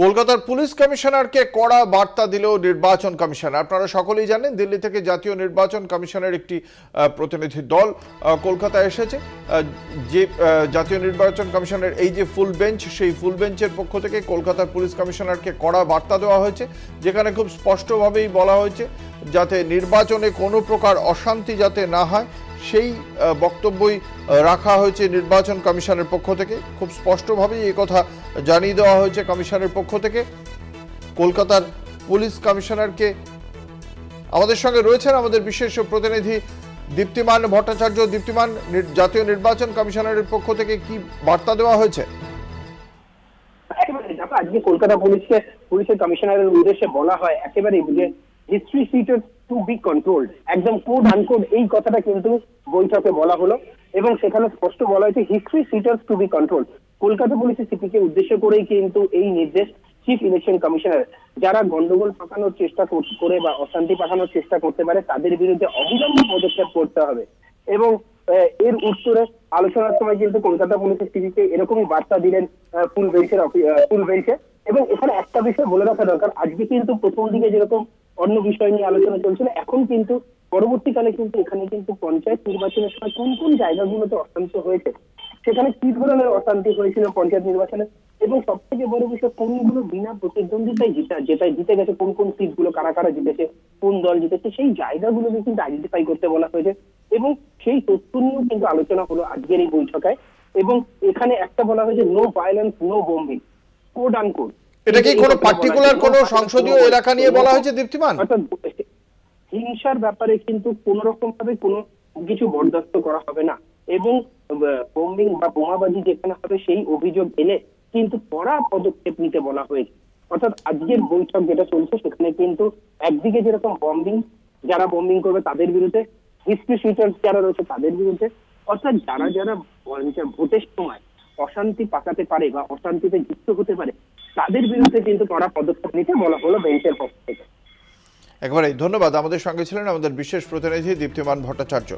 কলকাতার পুলিশ কমিশনারকে কড়া বার্তা দিল নির্বাচন কমিশন। আপনারা সকলেই জানেন, দিল্লি থেকে জাতীয় নির্বাচন কমিশনের একটি প্রতিনিধি দল কলকাতায় এসেছে। যে জাতীয় নির্বাচন কমিশনের এই যে ফুল বেঞ্চ, সেই ফুল বেঞ্চের পক্ষ থেকে কলকাতার পুলিশ কমিশনারকে কড়া বার্তা দেওয়া হয়েছে, যেখানে খুব স্পষ্টভাবেই বলা হয়েছে যাতে নির্বাচনে কোনো প্রকার অশান্তি যাতে না হয়, সেই বক্তব্যই রাখা হয়েছে নির্বাচন কমিশনের পক্ষ থেকে। খুব স্পষ্টভাবেই এই কথা জানিয়ে দেওয়া হয়েছে কমিশনের পক্ষ থেকে। কলকাতার পুলিশ কমিশনারকে আমাদের সঙ্গে রয়েছেন আমাদের বিশেষ প্রতিনিধি দীপ্তিমান ভট্টাচার্য। দীপ্তিমান, জাতীয় নির্বাচন কমিশনারের পক্ষ থেকে কি বার্তা দেওয়া হয়েছে? আজকে কলকাতা পুলিশের কমিশনারের উদ্দেশ্যে বলা হয় একেবারে যে history sheeter to be controlled, একদম কোড আনকোড এই কথাটা কিন্তু বৈঠকে বলা হলো এবং সেখানে স্পষ্ট বলা হয়েছে history sheeter to be controlled. Kolkata পুলিশের সিপিকে উদ্দেশ্য করেই কিন্তু এই নির্দেশ। চিফ ইলেকশন কমিশনার যারা গন্ডগোল পাকানোর চেষ্টা করে বা অশান্তি পাকানোর চেষ্টা করতে পারে তাদের বিরুদ্ধে অবিলম্বে পদক্ষেপ করতে হবে এবং এর উত্তরে আলোচনার সময় কিন্তু কলকাতা পুলিশের সিপিকে এরকমই বার্তা দিলেন ফুল বেঞ্চে। এবং এখানে একটা বিষয় বলে রাখা দরকার, আজকে কিন্তু প্রথম দিকে যেরকম অন্য বিষয় নিয়ে আলোচনা চলছিল, এখন কিন্তু পরবর্তীকালে কিন্তু এখানে কিন্তু পঞ্চায়েত নির্বাচনের সময় কোন কোন জায়গাগুলোতে অশান্তি হয়েছে, সেখানে কি ধরনের অশান্তি হয়েছিল পঞ্চায়েত নির্বাচনে, এবং সব থেকে বড় বিষয় কোনগুলো বিনা প্রতিদ্বন্দ্বিতায় জিতে গেছে, কোন কোন সিটগুলো কারা কারা জিতেছে, কোন দল জিতেছে, সেই জায়গাগুলোকে কিন্তু আইডেন্টিফাই করতে বলা হয়েছে এবং সেই তথ্য নিয়েও কিন্তু আলোচনা হলো আজকের এই বৈঠকে। এবং এখানে একটা বলা হয়েছে no violence no bombing, quote unquote. এটা কি কোনো পার্টিকুলার কোনো সংসদীয় এলাকা নিয়ে বলা হয়েছে দীপ্তিমান? অর্থাৎ হিংসার ব্যাপারে কিন্তু কোন রকম ভাবে কোনো কিছু বরদাস্ত করা হবে না এবং বোম্বিং বা বোমাবাজি যেখানে হবে সেই অভিযোগ এলে কিন্তু কড়া পদক্ষেপ নিতে বলা হয়েছে। অর্থাৎ আজকের বৈঠক যেটা চলছে সেখানে কিন্তু একদিকে যেরকম যারা বম্বিং করবে তাদের বিরুদ্ধে, হিস্ট্রি শিটার যারা রয়েছে তাদের বিরুদ্ধে, অর্থাৎ যারা যারা ভোটের সময় অশান্তি পাকাতে পারে বা অশান্তিতে যুক্ত হতে পারে তাদের বিরুদ্ধে কিন্তু কড়া পদক্ষেপ নিতে বলা হলো বেঞ্চের পক্ষ থেকে। একবারে ধন্যবাদ। আমাদের সঙ্গে ছিলেন আমাদের বিশেষ প্রতিনিধি দীপ্তিমান ভট্টাচার্য।